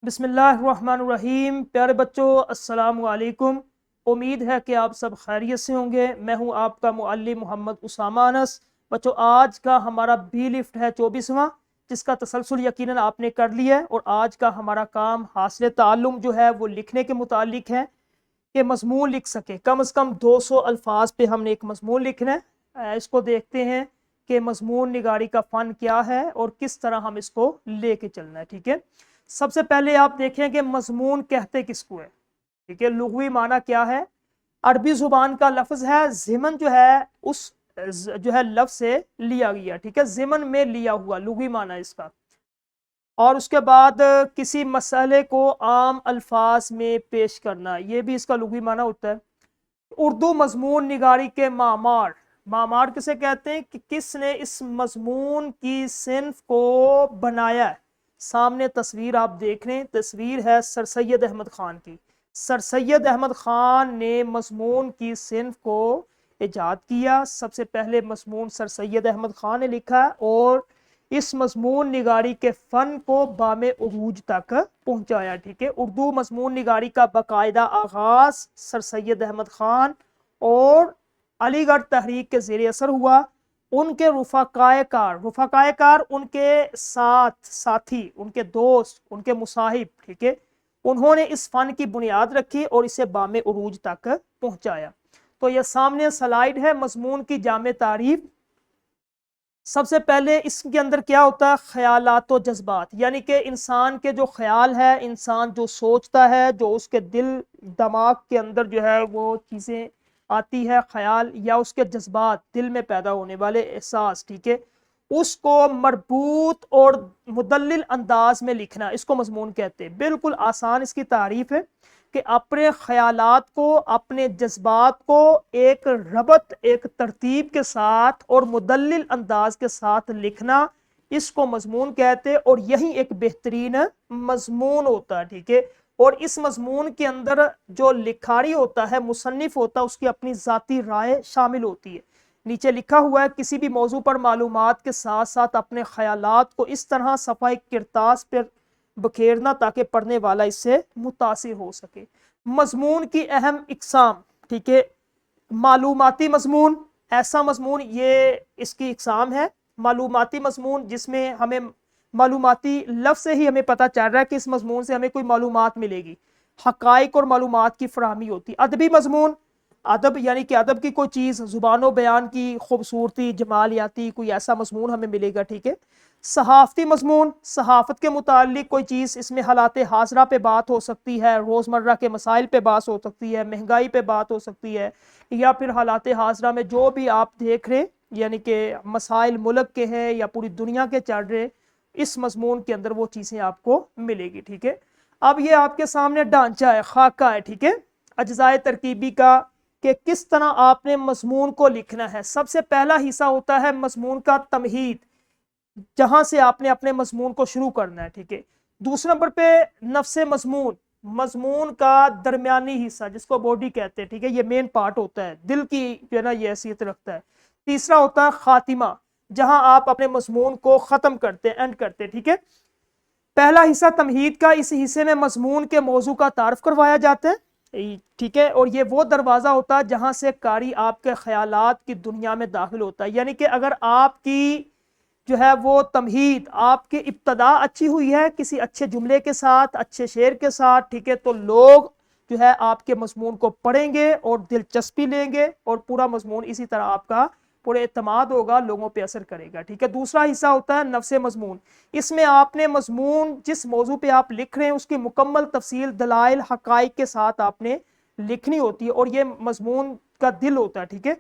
बिस्मिल्लाहिर्रहमानिर्रहीम। प्यारे बच्चों, अस्सलाम वालेकुम। उम्मीद है कि आप सब खैरियत से होंगे। मैं हूं आपका मुअल्लिम मोहम्मद उसामा अनस। बच्चों, आज का हमारा बी लिफ्ट है 24वां, जिसका तसलसल यकीनन आपने कर लिया है। और आज का हमारा काम हासिल ताल्लुम जो है वो लिखने के मुतालिक है कि मजमून लिख सके। कम से कम 200 अल्फाज पे हमने एक मजमून लिखना है। इसको देखते हैं कि मजमून निगारी का फ़न क्या है और किस तरह हम इसको लेके चलना है। ठीक है, सबसे पहले आप देखें कि मजमून कहते किसको है। ठीक है, लुग़वी माना क्या है। अरबी जुबान का लफ्ज़ है। ज़िमन जो है उस जो है लफ्ज़ से लिया गया। ठीक है, ज़िमन में लिया हुआ लुग़वी माना इसका। और उसके बाद किसी मसले को आम अल्फाज में पेश करना, ये भी इसका लुग़वी माना होता है। उर्दू मजमून निगारी के मामार, मामार किसे कहते हैं कि किसने इस मजमून की सिन्फ को बनाया है। सामने तस्वीर आप देख रहे हैं, तस्वीर है सर सैयद अहमद खान की। सर सैयद अहमद खान ने मजमून की सिन्फ को ईजाद किया। सबसे पहले मजमून सर सैयद अहमद खान ने लिखा और इस मजमून निगारी के फ़न को बामे उरूज तक पहुंचाया। ठीक है, उर्दू मजमून निगारी का बाकायदा आगाज सर सैयद अहमद खान और अलीगढ़ तहरीक के ज़ेर असर हुआ। उनके रुफ़ाकाए कार उनके साथ साथी, उनके दोस्त, उनके मुसाहिब, ठीक है, उन्होंने इस फ़न की बुनियाद रखी और इसे बामे उरूज तक पहुंचाया। तो यह सामने स्लाइड है मजमून की जामे तारीफ। सबसे पहले इसके अंदर क्या होता है, ख्यालात व जज्बात, यानी कि इंसान के जो ख्याल है, इंसान जो सोचता है, जो उसके दिल दिमाग के अंदर जो है वो चीज़ें आती है, ख्याल या उसके जज्बात, दिल में पैदा होने वाले एहसास, ठीक है, उसको मरबूत और मुदल्लिल अंदाज में लिखना, इसको मजमून कहते हैं। बिल्कुल आसान इसकी तारीफ है कि अपने ख्यालात को, अपने जज्बात को एक रबत, एक तरतीब के साथ और मुदल्लिल अंदाज के साथ लिखना, इसको मजमून कहते हैं। और यही एक बेहतरीन मजमून होता है। ठीक है, और इस मजमून के अंदर जो लिखारी होता है, मुसन्निफ होता है, उसकी अपनी ज़ाती राय शामिल होती है। नीचे लिखा हुआ है, किसी भी मौजू पर मालूमात के साथ साथ अपने ख्यालात को इस तरह सफ़ाई किरतास पर बखेरना ताकि पढ़ने वाला इससे मुतासिर हो सके। मजमून की अहम इकसाम, ठीक है, मालूमाती मजमून, ऐसा मजमून, ये इसकी इकसाम है। मालूमाती मजमून जिसमें हमें मालूमाती लफ्ज़ से ही हमें पता चल रहा है कि इस मजमून से हमें कोई मालूमात मिलेगी, हकाइक और मालूमात की फराहमी होती। अदबी मजमून, अदब यानी कि अदब की कोई चीज़, ज़ुबानो बयान की खूबसूरती, जमालियाती कोई ऐसा मजमून हमें मिलेगा। ठीक है, सहाफ़ती मजमून, सहाफ़त के मुतालिक कोई चीज़, इसमें हालात हाज़रा पे बात हो सकती है, रोज़मर्रा के मसाइल पे बात हो सकती है, महंगाई पे बात हो सकती है, या फिर हालात हाज़रा में जो भी आप देख रहे, यानी कि मसाइल मुल्क के हैं या पूरी दुनिया के चल रहे, इस मजमून के अंदर वो चीज़ें आपको मिलेगी। ठीक है, अब ये आपके सामने ढांचा है, खाका है, ठीक है, अज्जाए तरकीबी का, कि किस तरह आपने मजमून को लिखना है। सबसे पहला हिस्सा होता है मजमून का तमहीद, जहां से आपने अपने मजमून को शुरू करना है। ठीक है, दूसरे नंबर पे नफ्से मजमून, मजमून का दरमियानी हिस्सा जिसको बॉडी कहते हैं। ठीक है, ये मेन पार्ट होता है, दिल की जो है ना ये हैसियत रखता है। तीसरा होता है खातिमा, जहां आप अपने मजमून को खत्म करते हैं, एंड करते हैं। ठीक है, पहला हिस्सा तमहीद का, इस हिस्से में मजमून के मौजू का तारफ करवाया जाता है। ठीक है, और ये वो दरवाज़ा होता है जहां से कारी आपके ख्यालात की दुनिया में दाखिल होता है। यानी कि अगर आपकी जो है वो तमहीद, आपकी इब्तदा अच्छी हुई है किसी अच्छे जुमले के साथ, अच्छे शेर के साथ, ठीक है, तो लोग जो है आपके मजमून को पढ़ेंगे और दिलचस्पी लेंगे और पूरा मजमून इसी तरह आपका पूरे एतमाद होगा, लोगों पे असर करेगा। ठीक है, दूसरा हिस्सा होता है नफ्से मजमून। इसमें आपने मजमून जिस मौजू पे आप लिख रहे हैं उसकी मुकम्मल तफसील, दलाइल, हकाइक के साथ आपने लिखनी होती है और ये मजमून का दिल होता है। ठीक है,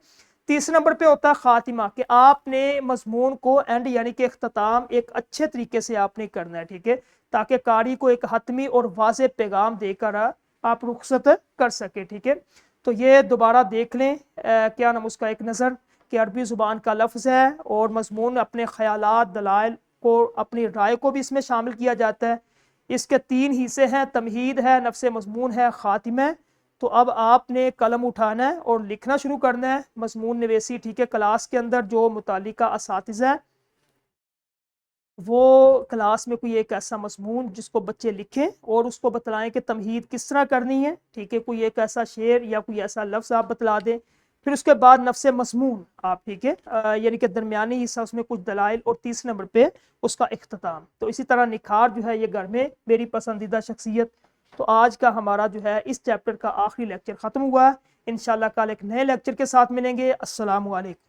तीसरे नंबर पे होता है खातिमा, कि आपने मजमून को एंड यानी कि इख्तिताम एक अच्छे तरीके से आपने करना है। ठीक है, ताकि कारी को एक हतमी और वाज़ेह पैगाम देकर आप रुखसत कर सके। ठीक है, तो ये दोबारा देख लें, क्या नाम उसका, एक नज़र, कि अरबी ज़ुबान का लफ्ज़ है और मजमून अपने ख्यालात, दलाइल को, अपनी राय को भी इसमें शामिल किया जाता है। इसके तीन हिस्से हैं, तमहीद है, नफ्स मजमून है, खातिमा है। तो अब आपने कलम उठाना है और लिखना शुरू करना है मजमून नवेसी। ठीक है, क्लास के अंदर जो मुतालिका असातिज़ा है وہ کلاس میں کوئی ایک ایسا مضمون جس کو بچے لکھیں اور اس کو بتلائیں کہ تمہید کس طرح کرنی ہے، ٹھیک ہے، کوئی ایک ایسا شعر یا کوئی ایسا لفظ آپ بتلا دیں، پھر اس کے بعد نفس مضمون آپ، ٹھیک ہے، یعنی کہ درمیانی حصہ اس میں کچھ دلائل، اور تیسرے نمبر پہ اس کا اختتام۔ تو اسی طرح نکھار جو ہے یہ گھر میں میری پسندیدہ شخصیت۔ تو آج کا ہمارا جو ہے اس چیپٹر کا آخری لیکچر ختم ہوا ہے، انشاءاللہ کل ایک نئے لیکچر کے ساتھ ملیں گے۔ السلام علیکم۔